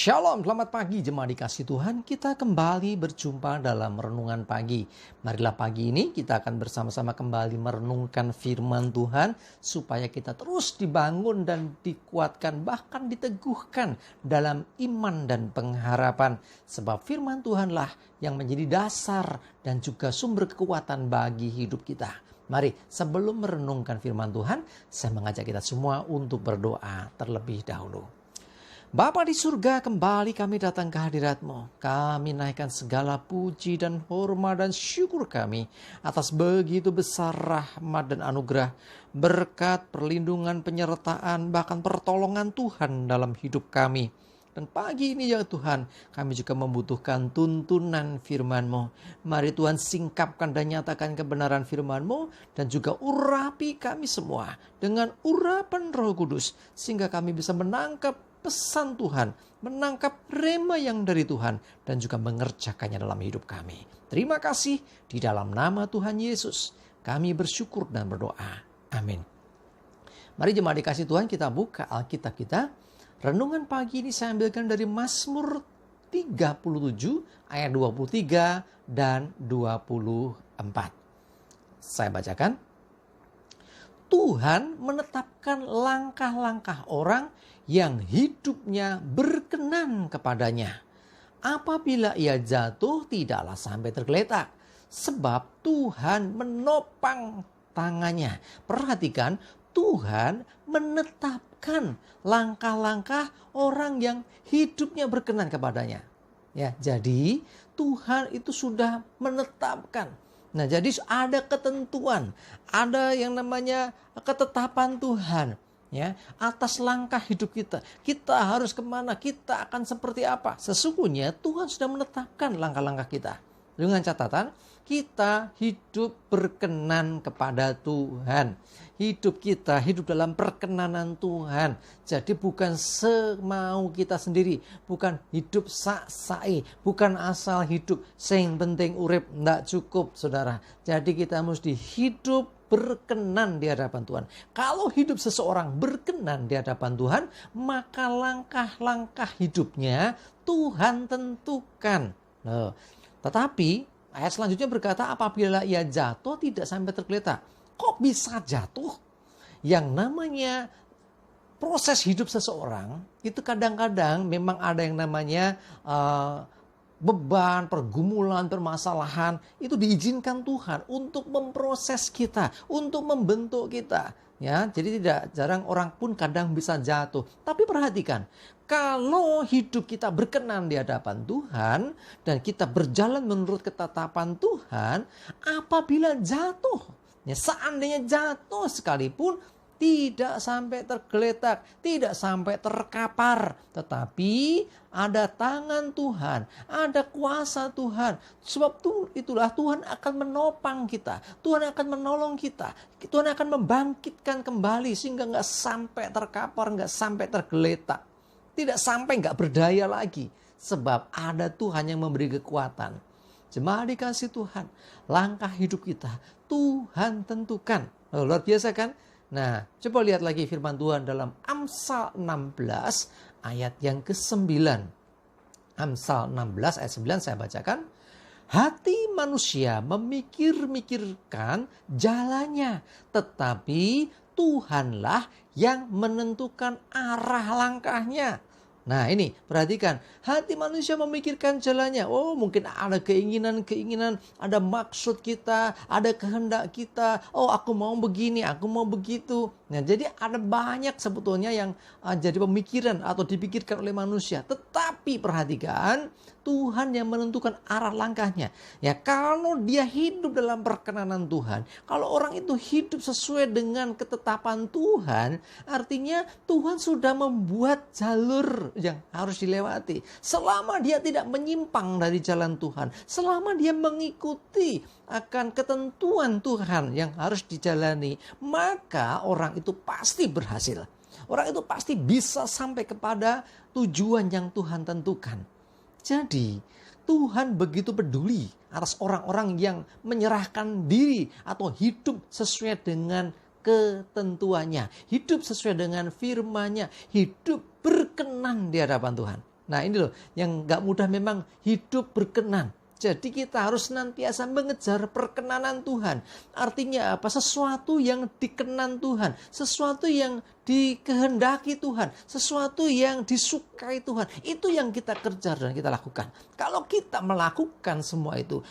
Shalom, selamat pagi jemaat dikasih Tuhan. Kita kembali berjumpa dalam renungan pagi. Marilah pagi ini kita akan bersama-sama kembali merenungkan firman Tuhan supaya kita terus dibangun dan dikuatkan, bahkan diteguhkan dalam iman dan pengharapan. Sebab firman Tuhanlah yang menjadi dasar dan juga sumber kekuatan bagi hidup kita. Mari sebelum merenungkan firman Tuhan, saya mengajak kita semua untuk berdoa terlebih dahulu. Bapa di surga, kembali kami datang ke hadirat-Mu. Kami naikkan segala puji dan hormat dan syukur kami atas begitu besar rahmat dan anugerah, berkat, perlindungan, penyertaan, bahkan pertolongan Tuhan dalam hidup kami. Dan pagi ini ya Tuhan, kami juga membutuhkan tuntunan firman-Mu. Mari Tuhan singkapkan dan nyatakan kebenaran firman-Mu dan juga urapi kami semua dengan urapan Roh Kudus sehingga kami bisa menangkap pesan Tuhan, menangkap rema yang dari Tuhan dan juga mengerjakannya dalam hidup kami. Terima kasih di dalam nama Tuhan Yesus. Kami bersyukur dan berdoa. Amin. Mari jemaat dikasih Tuhan, kita buka Alkitab kita. Renungan pagi ini saya ambilkan dari Mazmur 37 ayat 23 dan 24. Saya bacakan. Tuhan menetapkan langkah-langkah orang yang hidupnya berkenan kepadanya. Apabila ia jatuh, tidaklah sampai tergeletak, sebab Tuhan menopang tangannya. Perhatikan, Tuhan menetapkan langkah-langkah orang yang hidupnya berkenan kepadanya. Ya, jadi Tuhan itu sudah menetapkan. Nah, jadi ada ketentuan, ada yang namanya ketetapan Tuhan, ya, atas langkah hidup kita. Kita harus kemana? Kita akan seperti apa? Sesungguhnya Tuhan sudah menetapkan langkah-langkah kita. Dengan catatan, kita hidup berkenan kepada Tuhan. Hidup kita hidup dalam perkenanan Tuhan. Jadi bukan semau kita sendiri, bukan hidup sak-sae, bukan asal hidup sing penting urip, enggak cukup Saudara. Jadi kita mesti hidup berkenan di hadapan Tuhan. Kalau hidup seseorang berkenan di hadapan Tuhan, maka langkah-langkah hidupnya Tuhan tentukan. Nah, tetapi ayat selanjutnya berkata apabila ia jatuh tidak sampai tergeletak. Kok bisa jatuh? Yang namanya proses hidup seseorang itu kadang-kadang memang ada yang namanya beban, pergumulan, permasalahan. Itu diizinkan Tuhan untuk memproses kita, untuk membentuk kita. Ya, jadi tidak jarang orang pun kadang bisa jatuh. Tapi perhatikan, kalau hidup kita berkenan di hadapan Tuhan dan kita berjalan menurut ketetapan Tuhan, apabila jatuh, ya, seandainya jatuh sekalipun tidak sampai tergeletak, tidak sampai terkapar, tetapi ada tangan Tuhan, ada kuasa Tuhan. Sebab itulah Tuhan akan menopang kita, Tuhan akan menolong kita, Tuhan akan membangkitkan kembali sehingga nggak sampai terkapar, nggak sampai tergeletak, tidak sampai nggak berdaya lagi. Sebab ada Tuhan yang memberi kekuatan. Jemaat dikasih Tuhan, langkah hidup kita Tuhan tentukan. Oh, luar biasa kan? Nah, coba lihat lagi firman Tuhan dalam Amsal 16 ayat yang ke-9. Amsal 16 ayat 9 saya bacakan. Hati manusia memikir-mikirkan jalannya, tetapi Tuhanlah yang menentukan arah langkahnya. Nah ini perhatikan, hati manusia memikirkan jalannya. Oh mungkin ada keinginan-keinginan, ada maksud kita, ada kehendak kita. Oh aku mau begini, aku mau begitu. Nah jadi ada banyak sebetulnya yang jadi pemikiran atau dipikirkan oleh manusia. Tetapi perhatikan, Tuhan yang menentukan arah langkahnya. Ya kalau dia hidup dalam perkenanan Tuhan, kalau orang itu hidup sesuai dengan ketetapan Tuhan, artinya Tuhan sudah membuat jalur yang harus dilewati. Selama dia tidak menyimpang dari jalan Tuhan, selama dia mengikuti akan ketentuan Tuhan yang harus dijalani, maka orang itu pasti berhasil. Orang itu pasti bisa sampai kepada tujuan yang Tuhan tentukan. Jadi Tuhan begitu peduli atas orang-orang yang menyerahkan diri atau hidup sesuai dengan ketentuannya, hidup sesuai dengan firman-Nya, hidup berkenan di hadapan Tuhan. Nah ini loh, yang gak mudah memang hidup berkenan. Jadi kita harus senantiasa mengejar perkenanan Tuhan. Artinya apa? Sesuatu yang dikenan Tuhan. Sesuatu yang dikehendaki Tuhan. Sesuatu yang disukai Tuhan. Itu yang kita kejar dan kita lakukan. Kalau kita melakukan semua itu,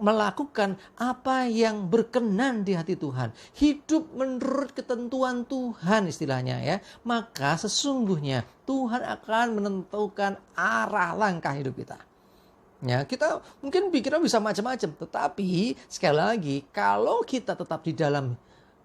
melakukan apa yang berkenan di hati Tuhan, hidup menurut ketentuan Tuhan istilahnya ya, maka sesungguhnya Tuhan akan menentukan arah langkah hidup kita. Ya, kita mungkin pikirnya bisa macam-macam, tetapi sekali lagi kalau kita tetap di dalam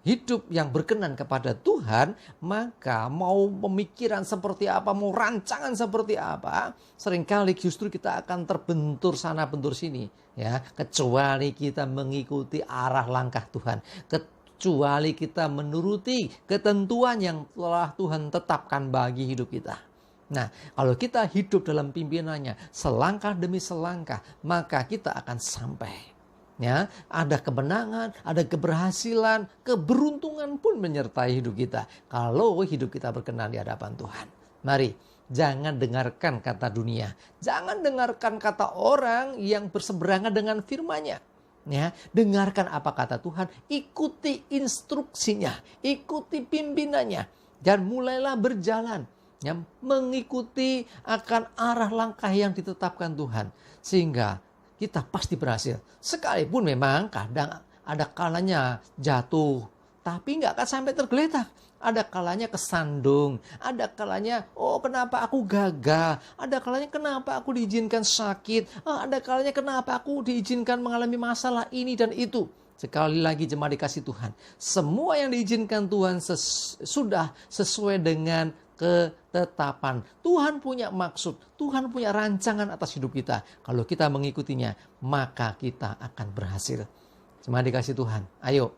hidup yang berkenan kepada Tuhan, maka mau pemikiran seperti apa, mau rancangan seperti apa, seringkali justru kita akan terbentur sana bentur sini, ya, kecuali kita mengikuti arah langkah Tuhan, kecuali kita menuruti ketentuan yang telah Tuhan tetapkan bagi hidup kita. Nah, kalau kita hidup dalam pimpinannya selangkah demi selangkah, maka kita akan sampai. Ya, ada kemenangan, ada keberhasilan, keberuntungan pun menyertai hidup kita. Kalau hidup kita berkenan di hadapan Tuhan. Mari, jangan dengarkan kata dunia. Jangan dengarkan kata orang yang berseberangan dengan firman-Nya. Ya, dengarkan apa kata Tuhan, ikuti instruksinya, ikuti pimpinannya, dan mulailah berjalan. Yang mengikuti akan arah langkah yang ditetapkan Tuhan. Sehingga kita pasti berhasil. Sekalipun memang kadang ada kalanya jatuh. Tapi nggak akan sampai tergeletak. Ada kalanya kesandung. Ada kalanya, oh kenapa aku gagal. Ada kalanya kenapa aku diizinkan sakit. Ada kalanya kenapa aku diizinkan mengalami masalah ini dan itu. Sekali lagi jemaat dikasih Tuhan. Semua yang diizinkan Tuhan sudah sesuai dengan ketetapan. Tuhan punya maksud, Tuhan punya rancangan atas hidup kita. Kalau kita mengikutinya, maka kita akan berhasil. Jemaat dikasih Tuhan, ayo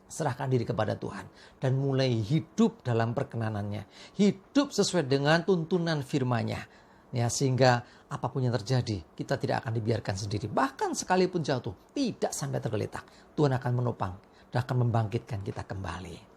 serahkan diri kepada Tuhan dan mulai hidup dalam perkenanannya. Hidup sesuai dengan tuntunan firman-Nya. Ya, sehingga apapun yang terjadi, kita tidak akan dibiarkan sendiri. Bahkan sekalipun jatuh, tidak sampai tergeletak. Tuhan akan menopang dan akan membangkitkan kita kembali.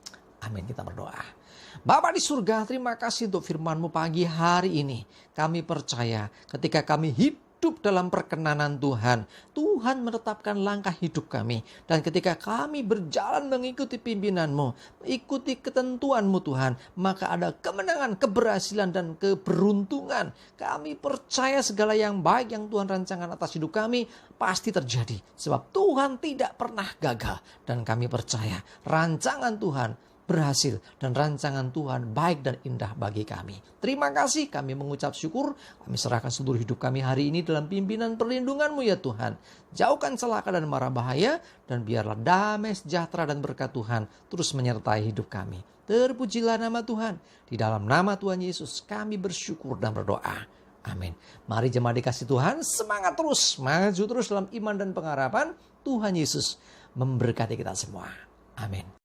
Amin, kita berdoa. Bapa di surga, terima kasih untuk firman-Mu pagi hari ini. Kami percaya ketika kami hidup dalam perkenanan Tuhan, Tuhan menetapkan langkah hidup kami. Dan ketika kami berjalan mengikuti pimpinan-Mu, ikuti ketentuan-Mu Tuhan, maka ada kemenangan, keberhasilan, dan keberuntungan. Kami percaya segala yang baik yang Tuhan rancangan atas hidup kami pasti terjadi. Sebab Tuhan tidak pernah gagal. Dan kami percaya rancangan Tuhan berhasil dan rancangan Tuhan baik dan indah bagi kami. Terima kasih, kami mengucap syukur. Kami serahkan seluruh hidup kami hari ini dalam pimpinan perlindungan-Mu ya Tuhan. Jauhkan celaka dan mara bahaya, dan biarlah damai, sejahtera dan berkat Tuhan terus menyertai hidup kami. Terpujilah nama Tuhan. Di dalam nama Tuhan Yesus kami bersyukur dan berdoa. Amin. Mari jemaat dikasih Tuhan, semangat terus, maju terus dalam iman dan pengharapan. Tuhan Yesus memberkati kita semua. Amin.